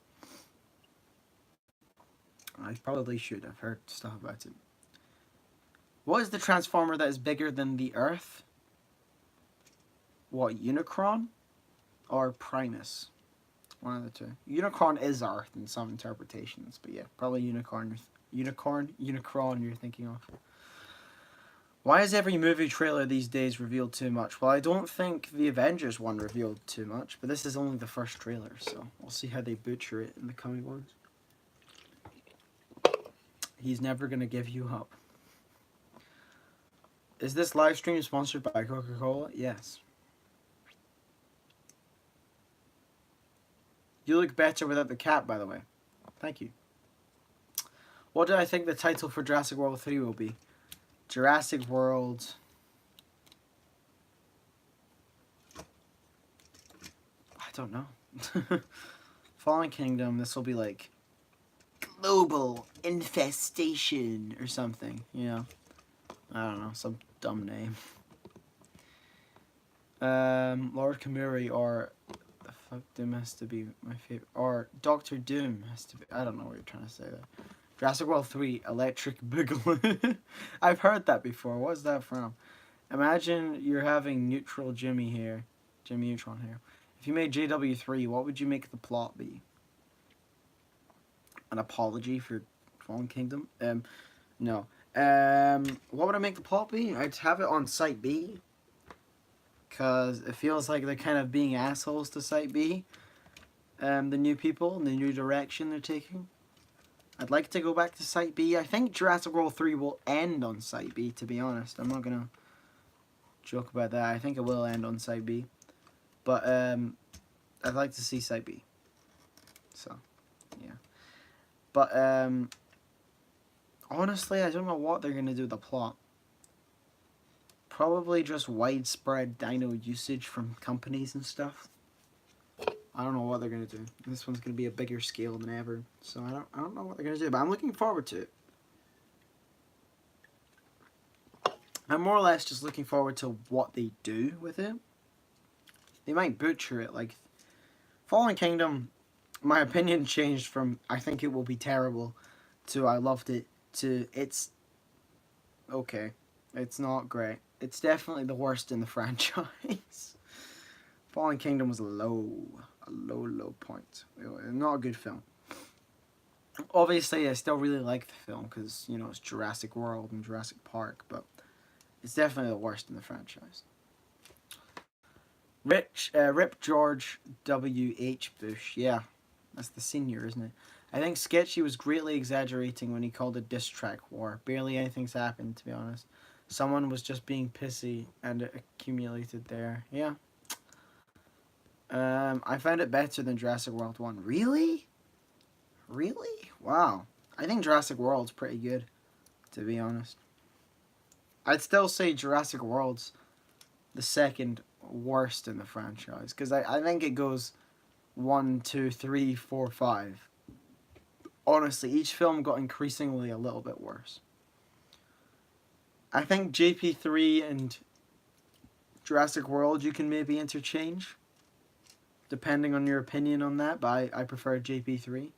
I probably should. I've heard stuff about it. What is the Transformer that is bigger than the Earth? What, Unicron? Or Primus? One of the two. Unicron is Earth in some interpretations, but yeah, probably Unicron you're thinking of. Why is every movie trailer these days revealed too much? Well, I don't think the Avengers one revealed too much, but this is only the first trailer, so we'll see how they butcher it in the coming ones. He's never gonna give you up. Is this live stream sponsored by Coca-Cola? Yes. You look better without the cap, by the way. Thank you. What do I think the title for Jurassic World 3 will be? Jurassic World... I don't know. Fallen Kingdom, this will be like... Global Infestation or something, you know. I don't know, some dumb name. Lord Kamuri or... The fuck, Doom has to be my favorite. Or Doctor Doom has to be... I don't know what you're trying to say there. Jurassic World 3, Electric Boogaloo. I've heard that before. What's that from? Imagine you're having Neutral Jimmy here. Jimmy Neutron here. If you made JW3, what would you make the plot be? An apology for Fallen Kingdom? No. What would I make the plot be? I'd have it on Site B. Because it feels like they're kind of being assholes to Site B. The new people and the new direction they're taking. I'd like to go back to Site B. I think Jurassic World 3 will end on Site B, to be honest. I'm not going to joke about that. I think it will end on Site B. But I'd like to see Site B. So, yeah. But, honestly, I don't know what they're going to do with the plot. Probably just widespread dino usage from companies and stuff. I don't know what they're going to do. This one's going to be a bigger scale than ever. So I don't know what they're going to do, but I'm looking forward to it. I'm more or less just looking forward to what they do with it. They might butcher it. Like, Fallen Kingdom, my opinion changed from I think it will be terrible to I loved it to it's okay. It's not great. It's definitely the worst in the franchise. Fallen Kingdom was a low point. Not a good film. Obviously, I still really like the film because, you know, it's Jurassic World and Jurassic Park, but it's definitely the worst in the franchise. Rip George W.H. Bush. Yeah, that's the senior, isn't it? I think Sketchy was greatly exaggerating when he called it diss track war. Barely anything's happened, to be honest. Someone was just being pissy and it accumulated there. Yeah. I found it better than Jurassic World 1. Really? Really? Wow. I think Jurassic World's pretty good, to be honest. I'd still say Jurassic World's the second worst in the franchise. Because I think it goes 1, 2, 3, 4, 5. Honestly, each film got increasingly a little bit worse. I think JP3 and Jurassic World you can maybe interchange. depending on your opinion on that, but I prefer GP3.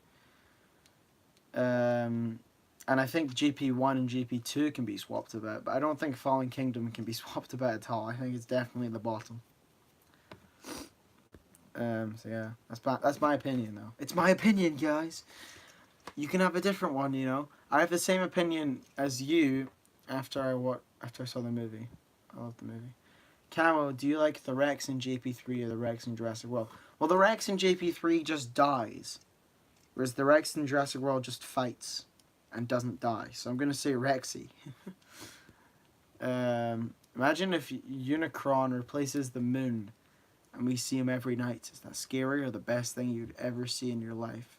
And I think GP1 and GP2 can be swapped about, but I don't think Fallen Kingdom can be swapped about at all. I think it's definitely the bottom. So yeah, that's my opinion though. It's my opinion, guys. You can have a different one, you know. I have the same opinion as you after I saw the movie. I love the movie. Camo, do you like the Rex in JP3 or the Rex in Jurassic World? Well, the Rex in JP3 just dies, whereas the Rex in Jurassic World just fights and doesn't die. So I'm gonna say Rexy. Imagine if Unicron replaces the moon and we see him every night. Is that scary or the best thing you'd ever see in your life?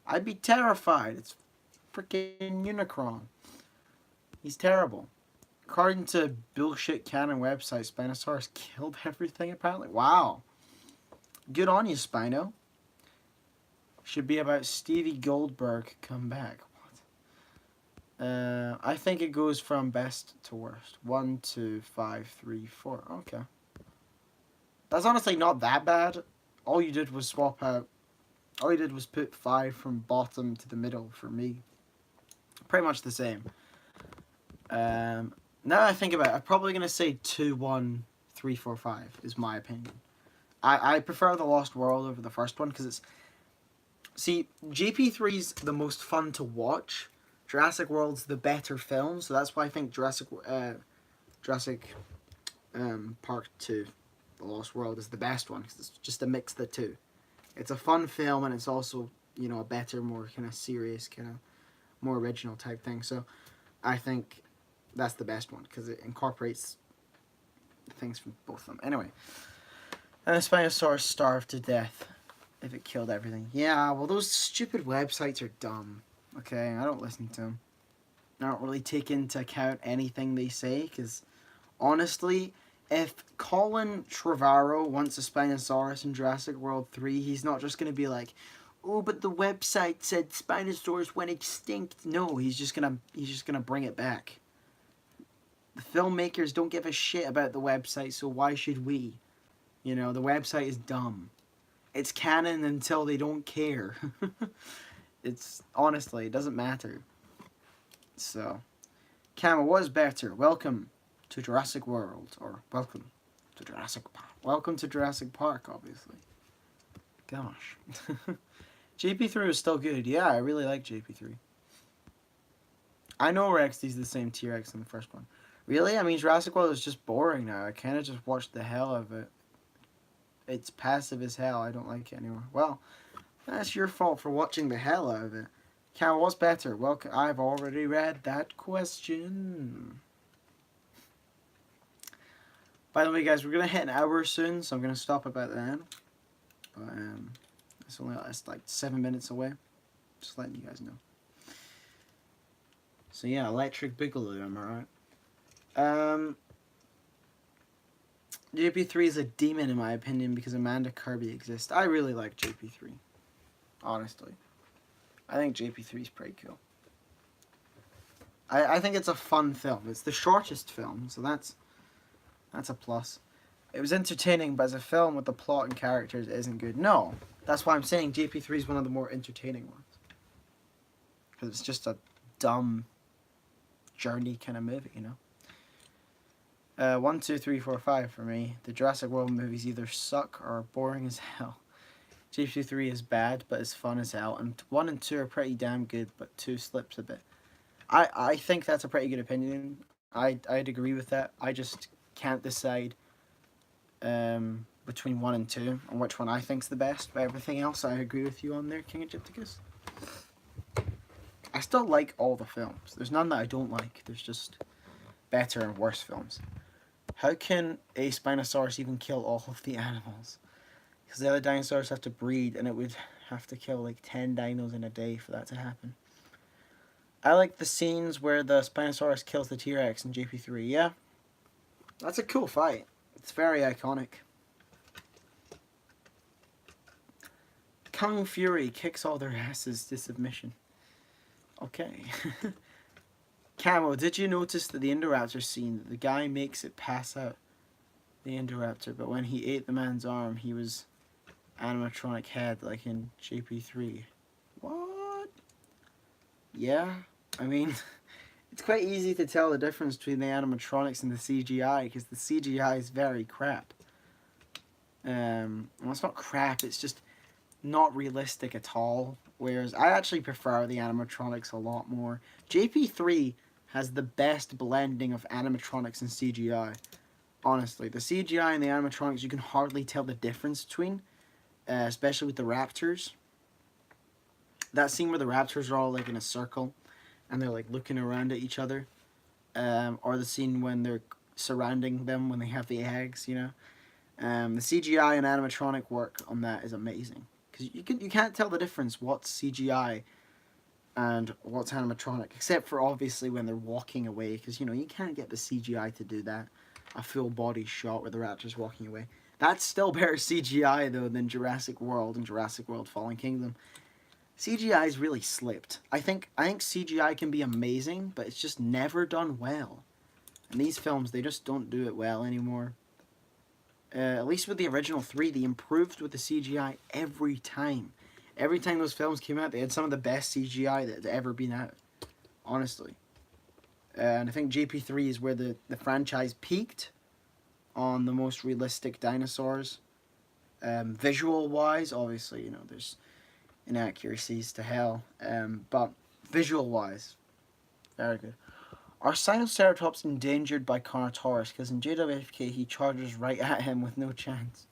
I'd be terrified. It's freaking Unicron. He's terrible. According to bullshit canon website, Spinosaurus killed everything apparently. Wow. Good on you, Spino. Should be about Stevie Goldberg come back. What? I think it goes from best to worst. 1, 2, 5, 3, 4. Okay. That's honestly not that bad. All you did was swap out. All you did was put 5 from bottom to the middle for me. Pretty much the same. Now I think about it, I'm probably going to say 2, 1, 3, 4, 5 is my opinion. I prefer The Lost World over the first one because it's... See, GP3's the most fun to watch. Jurassic World's the better film, so that's why I think Jurassic Park 2, The Lost World, is the best one because it's just a mix of the two. It's a fun film and it's also, you know, a better, more kind of serious, kind of more original type thing. So I think that's the best one because it incorporates things from both of them. Anyway, and the Spinosaurus starved to death if it killed everything. Yeah, well, those stupid websites are dumb. Okay, I don't listen to them. I don't really take into account anything they say because honestly, if Colin Trevorrow wants a Spinosaurus in Jurassic World 3, he's not just going to be like, oh, but the website said Spinosaurus went extinct. No, he's just gonna bring it back. The filmmakers don't give a shit about the website, so why should we? You know, the website is dumb. It's canon until they don't care. It's, honestly, it doesn't matter. So, Camo, what is better? Welcome to Jurassic World, or welcome to Jurassic Park. Welcome to Jurassic Park, obviously. Gosh. JP3 was still good. Yeah, I really like JP3. I know Rexy's the same T-Rex in the first one. Really? I mean, Jurassic World is just boring now. I kind of just watched the hell of it. It's passive as hell. I don't like it anymore. Well, that's your fault for watching the hell out of it. Cal, what's better? Well, I've already read that question. By the way, guys, we're going to hit an hour soon, so I'm going to stop about then. But, it's like 7 minutes away. Just letting you guys know. So yeah, Electric Boogaloo, am I right? JP3 is a demon in my opinion because Amanda Kirby exists. I really like JP3. Honestly. I think JP3 is pretty cool. I think it's a fun film. It's the shortest film, so that's a plus. It was entertaining, but as a film with the plot and characters, it isn't good. No. That's why I'm saying JP3 is one of the more entertaining ones. Because it's just a dumb journey kind of movie, you know? 1, 2, 3, 4, 5 for me. The Jurassic World movies either suck or are boring as hell. JP3 is bad, but is fun as hell. And 1 and 2 are pretty damn good, but 2 slips a bit. I think that's a pretty good opinion. I'd agree with that. I just can't decide between 1 and 2 on which one I think's the best. But everything else I agree with you on there, King Egypticus. I still like all the films. There's none that I don't like. There's just better and worse films. How can a Spinosaurus even kill all of the animals? Because the other dinosaurs have to breed and it would have to kill like 10 dinos in a day for that to happen. I like the scenes where the Spinosaurus kills the T-Rex in JP3. Yeah, that's a cool fight. It's very iconic. Kung Fury kicks all their asses to submission. Okay. Camo, did you notice that the Indoraptor scene, that the guy makes it pass out the Indoraptor, but when he ate the man's arm, he was animatronic head like in JP3. What? Yeah, I mean, it's quite easy to tell the difference between the animatronics and the CGI because the CGI is very crap. Well, it's not crap, it's just not realistic at all. Whereas I actually prefer the animatronics a lot more. JP3 has the best blending of animatronics and CGI. Honestly, the CGI and the animatronics, you can hardly tell the difference between, especially with the raptors. That scene where the raptors are all like in a circle and they're like looking around at each other, or the scene when they're surrounding them when they have the eggs, you know. The CGI and animatronic work on that is amazing because you can't tell the difference what's CGI and what's animatronic, except for obviously when they're walking away, because you know you can't get the CGI to do that. A full body shot with the raptors walking away. That's still better CGI though than Jurassic World and Jurassic World Fallen Kingdom. CGI's really slipped. I think CGI can be amazing, but it's just never done well. And these films, they just don't do it well anymore. At least with the original three, they improved with the CGI every time. Every time those films came out, they had some of the best CGI that had ever been out. Honestly. And I think JP3 is where the franchise peaked on the most realistic dinosaurs. Visual-wise, obviously, you know, there's inaccuracies to hell. But visual-wise, very good. Are Sinoceratops endangered by Carnotaurus? Because in JWFK he charges right at him with no chance.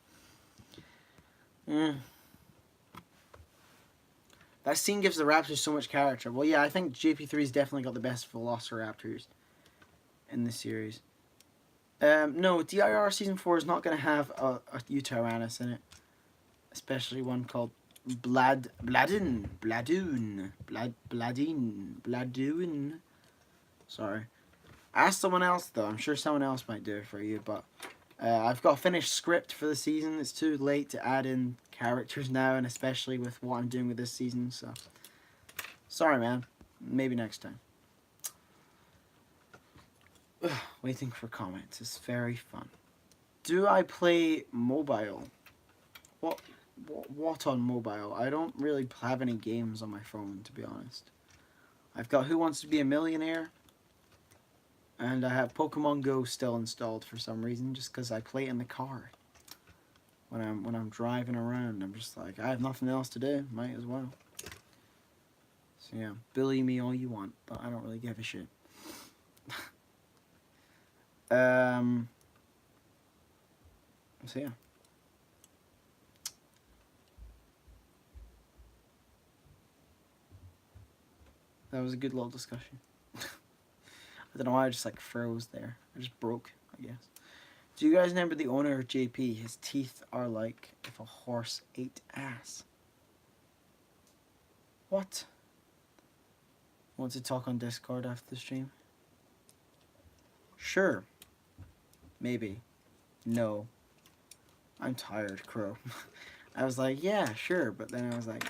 That scene gives the raptors so much character. Well, yeah, I think JP3's definitely got the best Velociraptors in the series. No, DIR Season 4 is not going to have a Utaranus in it. Especially one called Bladoon. Sorry. Ask someone else, though. I'm sure someone else might do it for you, but I've got a finished script for the season. It's too late to add in characters now, and especially with what I'm doing with this season, so... Sorry, man. Maybe next time. Waiting for comments is very fun. Do I play mobile? What on mobile? I don't really have any games on my phone, to be honest. I've got Who Wants to Be a Millionaire, and I have Pokemon Go still installed for some reason, just because I play it in the car. When I'm driving around, I'm just like, I have nothing else to do, might as well. So yeah, bully me all you want, but I don't really give a shit. So yeah. That was a good little discussion. I don't know why I just like froze there. I just broke, I guess. Do you guys remember the owner of JP? His teeth are like if a horse ate ass. What? Want to talk on Discord after the stream? Sure. Maybe. No. I'm tired, Crow. I was like, yeah, sure, but then I was like,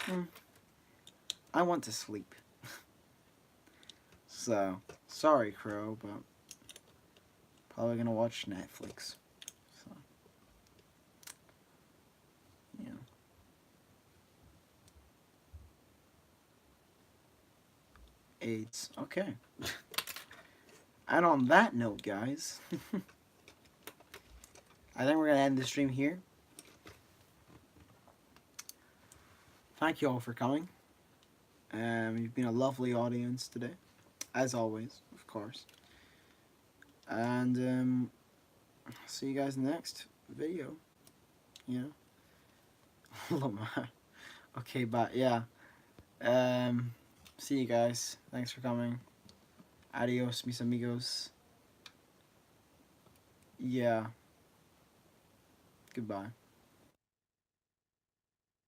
I want to sleep. So, sorry, Crow, but probably gonna watch Netflix. So, yeah. AIDS. Okay. And on that note, guys, I think we're gonna end the stream here. Thank you all for coming. You've been a lovely audience today, as always, of course. And see you guys in the next video. Yeah. Okay, but yeah. See you guys. Thanks for coming. Adios, mis amigos. Yeah. Goodbye.